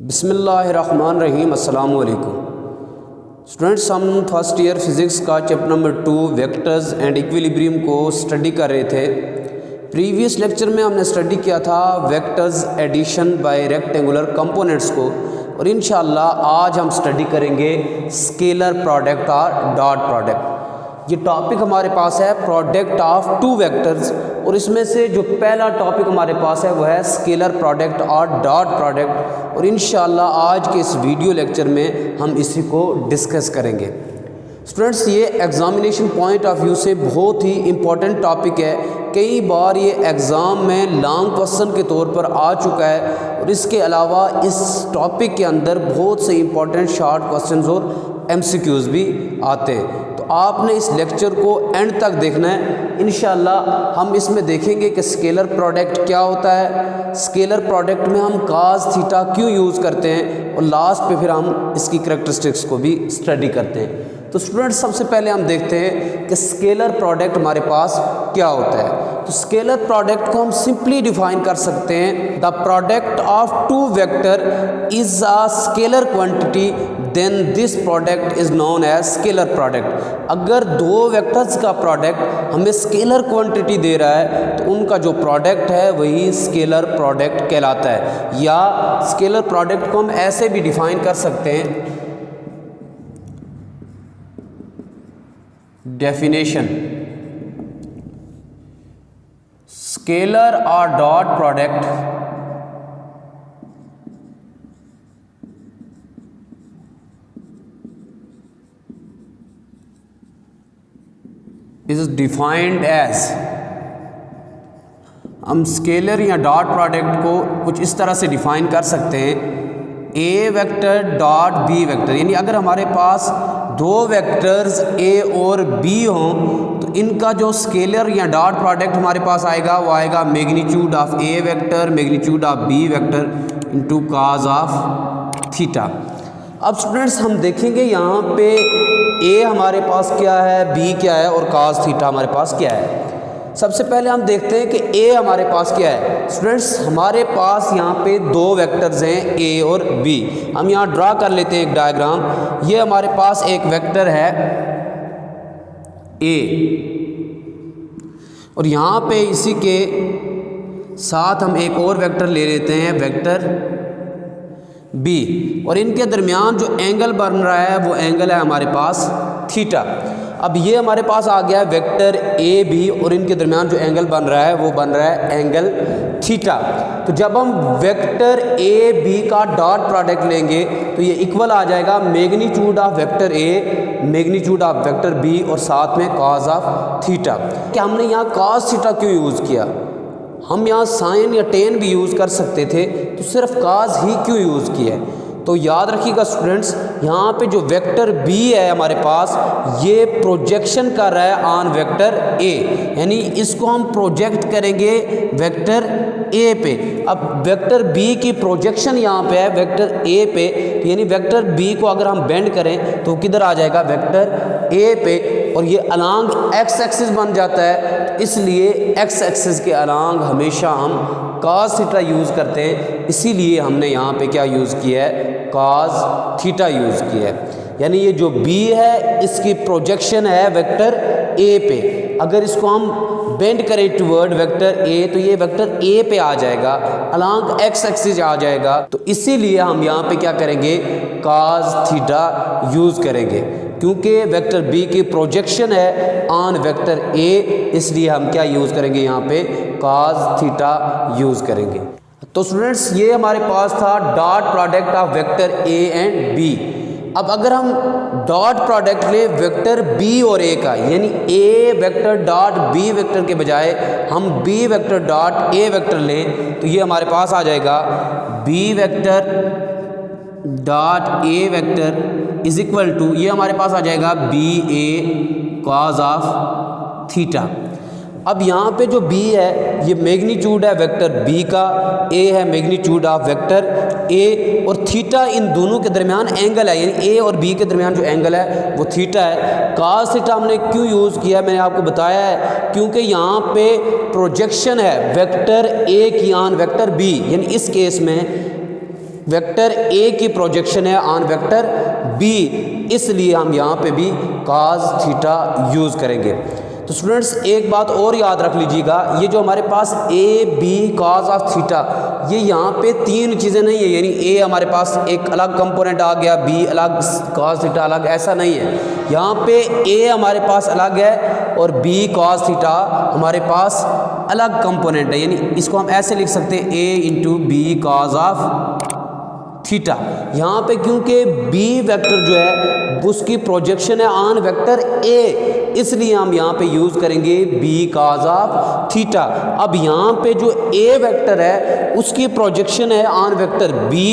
बिस्मिल्लाहिर्रहमानिर्रहीम। अस्सलामु अलैकुम स्टूडेंट्स, हम फर्स्ट ईयर फिज़िक्स का chapter number 2 vectors and equilibrium को स्टडी कर रहे थे। प्रीवियस लेक्चर में हमने स्टडी किया था vectors addition by rectangular components को, और इंशाअल्लाह आज हम स्टडी करेंगे स्केलर प्रोडक्ट और डॉट प्रोडक्ट। ये टॉपिक हमारे पास है प्रोडक्ट ऑफ टू वेक्टर्स, और इसमें से जो पहला टॉपिक हमारे पास है वो है स्केलर प्रोडक्ट और डॉट प्रोडक्ट, और इंशाअल्लाह आज के इस वीडियो लेक्चर में हम इसी को डिस्कस करेंगे। स्टूडेंट्स, ये एग्ज़ामिनेशन पॉइंट ऑफ व्यू से बहुत ही इम्पॉर्टेंट टॉपिक है। कई बार ये एग्ज़ाम में लॉन्ग क्वेश्चन के तौर पर आ चुका है, और इसके अलावा इस टॉपिक के अंदर बहुत से इम्पॉर्टेंट शॉर्ट क्वेश्चंस और MCQs भी आते हैं। तो आपने इस लेक्चर को एंड तक देखना है। इंशाअल्लाह हम इसमें देखेंगे कि स्केलर प्रोडक्ट क्या होता है, स्केलर प्रोडक्ट में हम cos थीटा क्यों यूज़ करते हैं, और लास्ट पे फिर हम इसकी करैक्टरिस्टिक्स को भी स्टडी करते हैं। तो स्टूडेंट्स, सबसे पहले हम देखते हैं कि स्केलर प्रोडक्ट हमारे पास क्या होता है। तो स्केलर प्रोडक्ट को हम सिंपली डिफाइन कर सकते हैं, the product of two vector is a scalar quantity, then this product is known as scalar product. अगर दो वेक्टर्स का प्रोडक्ट हमें स्केलर क्वांटिटी दे रहा है तो उनका जो प्रोडक्ट है वही स्केलर प्रोडक्ट कहलाता है। या स्केलर प्रोडक्ट को हम ऐसे भी डिफाइन कर सकते हैं, डेफिनेशन स्केलर और dot product is defined as, हम स्केलर या डॉट प्रोडक्ट को कुछ इस तरह से डिफाइन कर सकते हैं, A vector dot B vector. यानी अगर हमारे पास दो वेक्टर्स ए और बी हों तो इनका जो स्केलर या डॉट प्रोडक्ट हमारे पास आएगा वो आएगा magnitude of A vector magnitude of B vector into cos of theta. अब स्टूडेंट्स, हम देखेंगे यहाँ पे ए हमारे पास क्या है, बी क्या है, और कॉस थीटा हमारे पास क्या है। सबसे पहले हम देखते हैं कि ए हमारे पास क्या है। स्टूडेंट्स, हमारे पास यहाँ पे दो वेक्टर्स हैं ए और बी। हम यहाँ ड्रा कर लेते हैं एक डायग्राम। ये हमारे पास एक वेक्टर है ए, और यहाँ पे इसी के साथ हम एक और वेक्टर ले लेते हैं वेक्टर बी, और इनके दरमियान जो एंगल बन रहा है वो एंगल है हमारे पास थीटा। अब ये हमारे पास आ गया है वेक्टर ए बी, और इनके दरमियान जो एंगल बन रहा है वो बन रहा है एंगल थीटा। तो जब हम वेक्टर ए बी का डॉट प्रोडक्ट लेंगे तो ये इक्वल आ जाएगा magnitude of vector A magnitude of vector B, और साथ में कॉस ऑफ थीटा। कि हमने यहाँ कॉस थीटा क्यों यूज़ किया, हम यहाँ साइन या टेन भी यूज़ कर सकते थे, तो सिर्फ कॉस ही क्यों यूज़ किया है। तो याद रखिएगा स्टूडेंट्स, यहाँ पे जो वेक्टर बी है हमारे पास ये प्रोजेक्शन कर रहा है ऑन वेक्टर ए, यानी इसको हम प्रोजेक्ट करेंगे वेक्टर ए पे। अब वेक्टर बी की प्रोजेक्शन यहाँ पे है वेक्टर ए पे, तो यानी वेक्टर बी को अगर हम बेंड करें तो किधर आ जाएगा, वेक्टर ए पे, और ये अलॉन्ग एक्स एक्सिस बन जाता है। तो इसलिए एक्स एक्सिस के अलॉन्ग हमेशा हम कॉस थीटा यूज़ करते हैं, इसीलिए हमने यहाँ पे क्या यूज़ किया है, कॉस थीटा यूज़ किया है। यानी ये जो बी है इसकी प्रोजेक्शन है वेक्टर ए पे। अगर इसको हम बेंड करें टुवर्ड वेक्टर ए तो ये वेक्टर ए पे आ जाएगा, अलॉन्ग एक्स एक्सिस आ जाएगा। तो इसीलिए हम यहाँ पे क्या करेंगे, कॉस थीटा यूज़ करेंगे, क्योंकि वेक्टर बी की प्रोजेक्शन है ऑन वेक्टर ए, इसलिए हम क्या यूज़ करेंगे, यहाँ पे कॉस थीटा यूज़ करेंगे। तो स्टूडेंट्स, ये हमारे पास था dot product of vector A and B. अब अगर हम डॉट प्रोडक्ट लें वेक्टर बी और ए का, यानी A vector dot B vector के बजाय हम B vector dot A vector लें, तो ये हमारे पास आ जाएगा B vector dot A vector is equal to, ये हमारे पास आ जाएगा B A cos of theta. अब यहाँ पे जो b है ये मैग्नीट्यूड है वेक्टर b का, a है मैग्नीट्यूड ऑफ वेक्टर a, और थीटा इन दोनों के दरमियान एंगल है, यानी a और b के दरमियान जो एंगल है वो थीटा है। cos थीटा हमने क्यों यूज़ किया मैंने आपको बताया है, क्योंकि यहाँ पे प्रोजेक्शन है वेक्टर a की ऑन वेक्टर b, यानी इस केस में वेक्टर ए की प्रोजेक्शन है ऑन वेक्टर बी, इसलिए हम यहाँ पे भी cos थीटा यूज़ करेंगे। तो स्टूडेंट्स एक बात और याद रख लीजिएगा, ये जो हमारे पास A B cos of theta, ये यहाँ पे तीन चीज़ें नहीं है, यानी ए हमारे पास एक अलग कंपोनेंट आ गया, बी अलग, cos थीटा अलग, ऐसा नहीं है। यहाँ पे ए हमारे पास अलग है और बी cos थीटा हमारे पास अलग कंपोनेंट है, यानी इसको हम ऐसे लिख सकते हैं A into B cos of theta. यहाँ पे क्योंकि बी वेक्टर जो है उसकी प्रोजेक्शन है ऑन वेक्टर ए, इसलिए हम यहाँ पे यूज़ करेंगे बी cos ऑफ थीटा। अब यहाँ पे जो ए वेक्टर है उसकी प्रोजेक्शन है ऑन वेक्टर बी,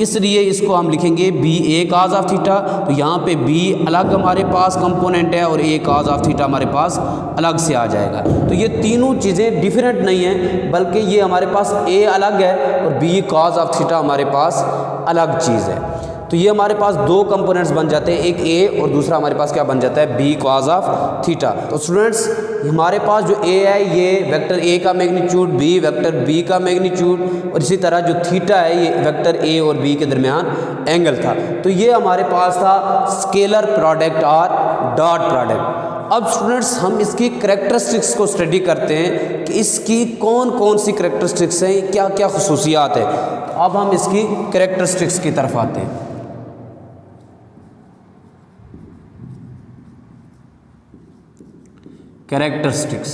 इसलिए इसको हम लिखेंगे B A cos of theta. तो यहाँ पे बी अलग हमारे पास कंपोनेंट है और ए cos ऑफ थीटा हमारे पास अलग से आ जाएगा। तो ये तीनों चीज़ें डिफरेंट नहीं हैं, बल्कि ये हमारे पास ए अलग है और बी cos ऑफ थीटा हमारे पास अलग चीज़ है। तो ये हमारे पास दो कंपोनेंट्स बन जाते हैं, एक ए और दूसरा हमारे पास क्या बन जाता है, बी cos ऑफ थीटा। तो स्टूडेंट्स हमारे पास जो ए है ये वेक्टर ए का मैग्नीट्यूड, बी वेक्टर बी का मैग्नीट्यूड, और इसी तरह जो थीटा है ये वेक्टर ए और बी के दरमियान एंगल था। तो ये हमारे पास था स्केलर प्रोडक्ट और डॉट प्रोडक्ट। अब स्टूडेंट्स हम इसकी करैक्टरिस्टिक्स को स्टडी करते हैं कि इसकी कौन कौन सी करैक्टरिस्टिक्स हैं, क्या क्या खुसूसियात है। तो अब हम इसकी करैक्टरिस्टिक्स की तरफ आते हैं। कैरेक्टरिस्टिक्स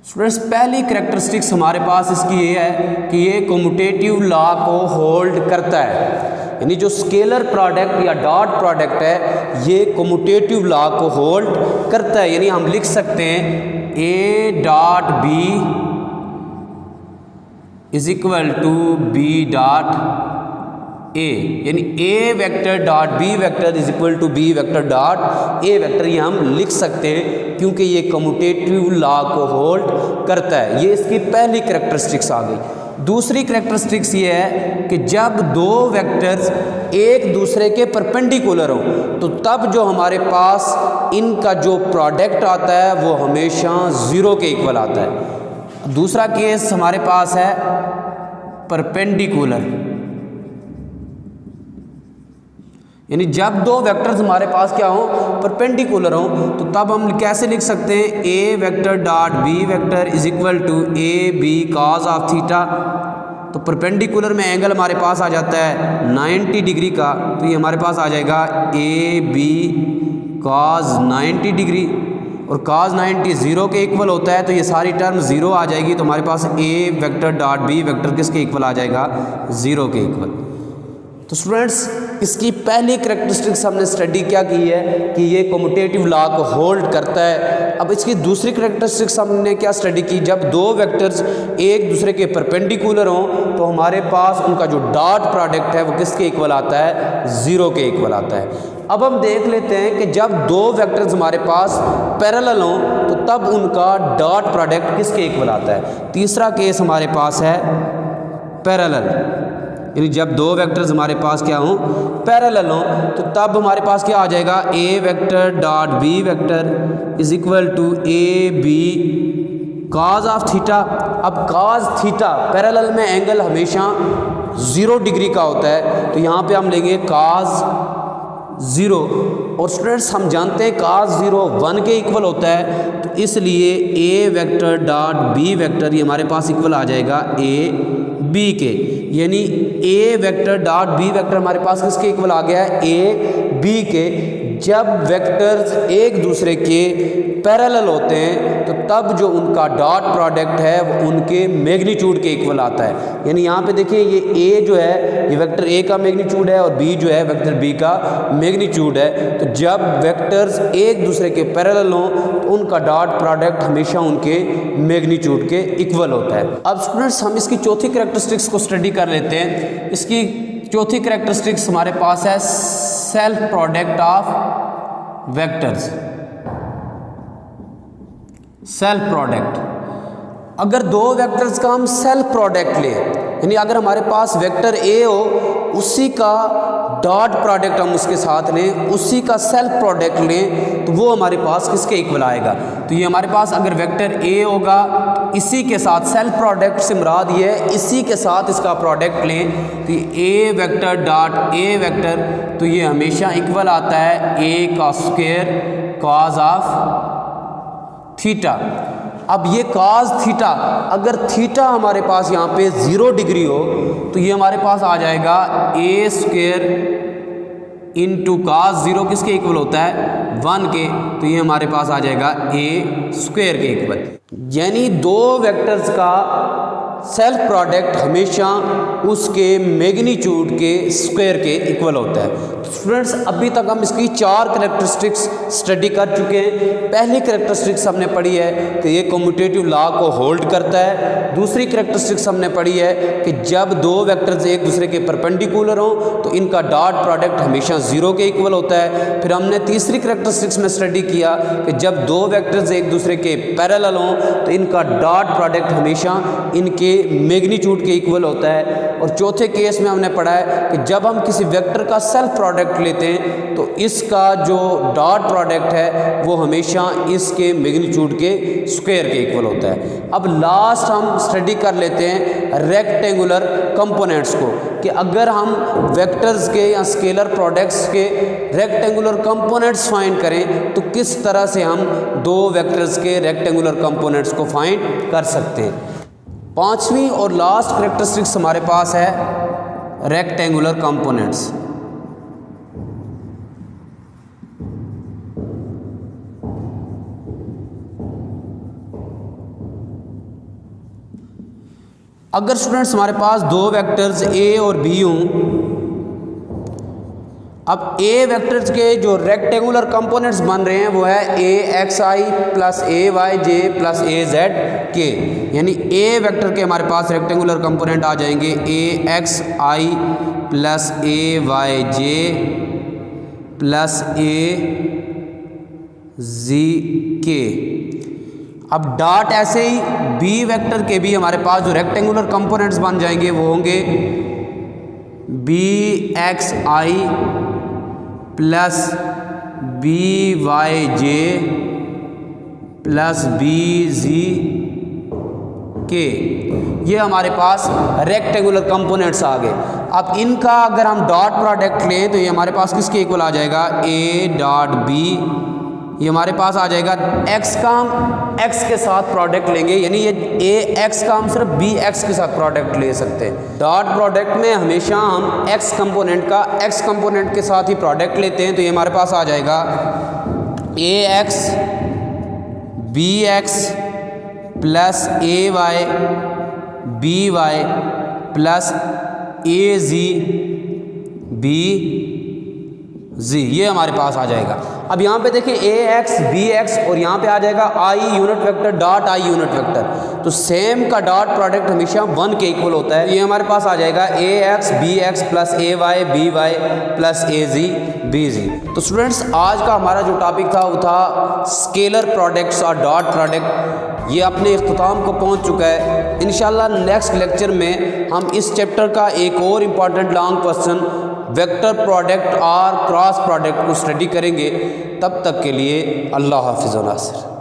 स्टूडेंट्स, पहली कैरेक्टरिस्टिक्स हमारे पास इसकी ये है कि ये कम्यूटेटिव लॉ को होल्ड करता है, यानी जो स्केलर प्रोडक्ट या डॉट प्रोडक्ट है ये कम्यूटेटिव लॉ को होल्ड करता है। यानी हम लिख सकते हैं A dot B is equal to B dot A, यानी A vector dot B vector is equal to B vector dot A vector, ये हम लिख सकते हैं क्योंकि ये कम्यूटेटिव लॉ को होल्ड करता है। ये इसकी पहली करैक्टरिस्टिक्स आ गई। दूसरी करैक्टरिस्टिक्स ये है कि जब दो वेक्टर्स एक दूसरे के परपेंडिकुलर हो तो तब जो हमारे पास इनका जो प्रोडक्ट आता है वो हमेशा ज़ीरो के इक्वल आता है। दूसरा केस हमारे पास है परपेंडिकुलर, यानी जब दो वेक्टर्स हमारे पास क्या हो, परपेंडिकुलर हो, तो तब हम कैसे लिख सकते हैं A vector dot B vector is equal to A B cos of theta. तो परपेंडिकुलर में एंगल हमारे पास आ जाता है 90 डिग्री का, तो ये हमारे पास आ जाएगा ए बी cos 90 डिग्री, और cos 90 ज़ीरो के इक्वल होता है, तो ये सारी टर्म ज़ीरो आ जाएगी। तो हमारे पास ए वेक्टर डॉट बी वेक्टर किसके इक्वल आ जाएगा, ज़ीरो के इक्वल। तो स्टूडेंट्स इसकी पहली करैक्टरिस्टिक्स हमने स्टडी क्या की है कि ये कम्यूटेटिव लॉ को होल्ड करता है। अब इसकी दूसरी करैक्टरिस्टिक्स हमने क्या स्टडी की, जब दो वेक्टर्स एक दूसरे के परपेंडिकुलर हों तो हमारे पास उनका जो डॉट प्रोडक्ट है वो किसके इक्वल आता है, ज़ीरो के इक्वल आता है। अब हम देख लेते हैं कि जब दो वेक्टर्स हमारे पास पैरेलल हों तो तब उनका डॉट प्रोडक्ट किसके इक्वल आता है। तीसरा केस हमारे पास है पैरेलल, यानी जब दो वेक्टर्स हमारे पास क्या हों, पैरेलल हों, तो तब हमारे पास क्या आ जाएगा, A vector dot B vector is equal to A B cos of theta. अब cos थीटा पैरेलल में एंगल हमेशा 0 डिग्री का होता है, तो यहाँ पे हम लेंगे cos 0, और स्टूडेंट्स हम जानते हैं cos 0 1 के इक्वल होता है, तो इसलिए ए वेक्टर डॉट बी वेक्टर ये हमारे पास इक्वल आ जाएगा ए बी के, यानी A vector dot B vector हमारे पास किसके इक्वल आ गया है, ए बी के। जब वेक्टर्स एक दूसरे के पैरेलल होते हैं तो तब जो उनका डॉट प्रोडक्ट है वो उनके मैग्नीट्यूड के इक्वल आता है। यानी यहाँ पे देखिए ये ए जो है ये वेक्टर ए का मैग्नीट्यूड है और बी जो है वेक्टर बी का मैग्नीट्यूड है। तो जब वेक्टर्स एक दूसरे के पैरेलल हों तो उनका डॉट प्रोडक्ट हमेशा उनके मैग्नीट्यूड के इक्वल होता है। अब स्टूडेंट्स हम इसकी चौथी करैक्टरिस्टिक्स को स्टडी कर लेते हैं। इसकी चौथी करैक्टरिस्टिक्स हमारे पास है self product of vectors. Self product, अगर दो वेक्टर्स का हम सेल्फ प्रोडक्ट लें, यानी अगर हमारे पास वेक्टर ए हो उसी का डॉट प्रोडक्ट हम उसके साथ लें, उसी का सेल्फ प्रोडक्ट लें, तो वो हमारे पास किसके इक्वल आएगा। तो ये हमारे पास अगर वेक्टर ए होगा तो इसी के साथ सेल्फ प्रोडक्ट से मुराद ये है इसी के साथ इसका प्रोडक्ट लें, तो ए वेक्टर डॉट ए वेक्टर, तो ये हमेशा इक्वल आता है ए का स्क्वायर कॉज ऑफ थीटा। अब ये कॉस थीटा, अगर थीटा हमारे पास यहाँ पे 0 डिग्री हो तो ये हमारे पास आ जाएगा ए स्क्वायर इंटू कॉस 0 किसके इक्वल होता है 1 के, तो ये हमारे पास आ जाएगा ए स्क्वायर के इक्वल। यानी दो वेक्टर्स का सेल्फ प्रोडक्ट हमेशा उसके मैग्नीट्यूड के स्क्वायर के इक्वल होता है। तो स्टूडेंट्स अभी तक हम इसकी 4 कैरेक्टरिस्टिक्स स्टडी कर चुके हैं। पहली कैरेक्टरिस्टिक्स हमने पढ़ी है कि ये कम्यूटेटिव लॉ को होल्ड करता है। दूसरी कैरेक्टरिस्टिक्स हमने पढ़ी है कि जब दो वेक्टर्स एक दूसरे के परपेंडिकुलर हों तो इनका डॉट प्रोडक्ट हमेशा 0 के इक्वल होता है। फिर हमने तीसरी कैरेक्टरिस्टिक्स में स्टडी किया कि जब दो वेक्टर्स एक दूसरे के पैरेलल हों तो इनका डॉट प्रोडक्ट हमेशा इनके मैग्नीट्यूड के इक्वल होता है। और चौथे केस में हमने पढ़ा है कि जब हम किसी वेक्टर का सेल्फ प्रोडक्ट लेते हैं तो इसका जो डॉट प्रोडक्ट है वो हमेशा इसके मैग्नीट्यूड के स्क्वायर के इक्वल होता है। अब लास्ट हम स्टडी कर लेते हैं रेक्टेंगुलर कंपोनेंट्स को, कि अगर हम वेक्टर्स के या स्केलर प्रोडक्ट्स के रेक्टेंगुलर कंपोनेंट्स फाइंड करें तो किस तरह से हम दो वेक्टर्स के रेक्टेंगुलर कंपोनेंट्स को फाइंड कर सकते हैं। पांचवी और लास्ट कैरेक्टरिस्टिक्स हमारे पास है रेक्टेंगुलर कंपोनेंट्स। अगर स्टूडेंट्स हमारे पास दो वेक्टर्स ए और बी हों, अब ए वेक्टर्स के जो रेक्टेंगुलर कंपोनेंट्स बन रहे हैं वो है ए एक्स आई प्लस ए वाई जे प्लस ए जेड के, यानी ए वेक्टर के हमारे पास रेक्टेंगुलर कंपोनेंट आ जाएंगे ए एक्स आई प्लस ए वाई जे प्लस ए जी के। अब डॉट ऐसे ही बी वेक्टर के भी हमारे पास जो रेक्टेंगुलर कंपोनेंट्स बन जाएंगे वो होंगे बी एक्स आई प्लस बी वाई जे प्लस बी जी के। ये हमारे पास रेक्टेंगुलर कंपोनेंट्स आ गए। अब इनका अगर हम डॉट प्रोडक्ट लें तो ये हमारे पास किसके इक्वल आ जाएगा ए डॉट बी, ये हमारे पास आ जाएगा एक्स का हम एक्स के साथ प्रोडक्ट लेंगे, यानी ये ए एक्स का हम सिर्फ बी एक्स के साथ प्रोडक्ट ले सकते हैं। डॉट प्रोडक्ट में हमेशा हम एक्स कंपोनेंट का एक्स कंपोनेंट के साथ ही प्रोडक्ट लेते हैं, तो ये हमारे पास आ जाएगा ए एक्स बी एक्स प्लस ए वाई बी वाई प्लस ए जी बी जी, ये हमारे पास आ जाएगा। अब यहाँ पे देखें ए एक्स बी एक्स और यहाँ पे आ जाएगा I unit vector dot I unit vector, तो सेम का डॉट प्रोडक्ट हमेशा 1 के इक्वल होता है। ये हमारे पास आ जाएगा ए एक्स बी एक्स प्लस ए वाई बी वाई प्लस ए जी बी जी। तो स्टूडेंट्स आज का हमारा जो टॉपिक था वो था स्केलर प्रोडक्ट्स और डॉट प्रोडक्ट। ये अपने इख्तिताम को पहुँच चुका है। इंशाल्लाह नेक्स्ट लेक्चर में हम इस चैप्टर का एक और important long question vector product और क्रॉस प्रोडक्ट को स्टडी करेंगे। तब तक के लिए अल्लाह हाफिज़ व नासिर।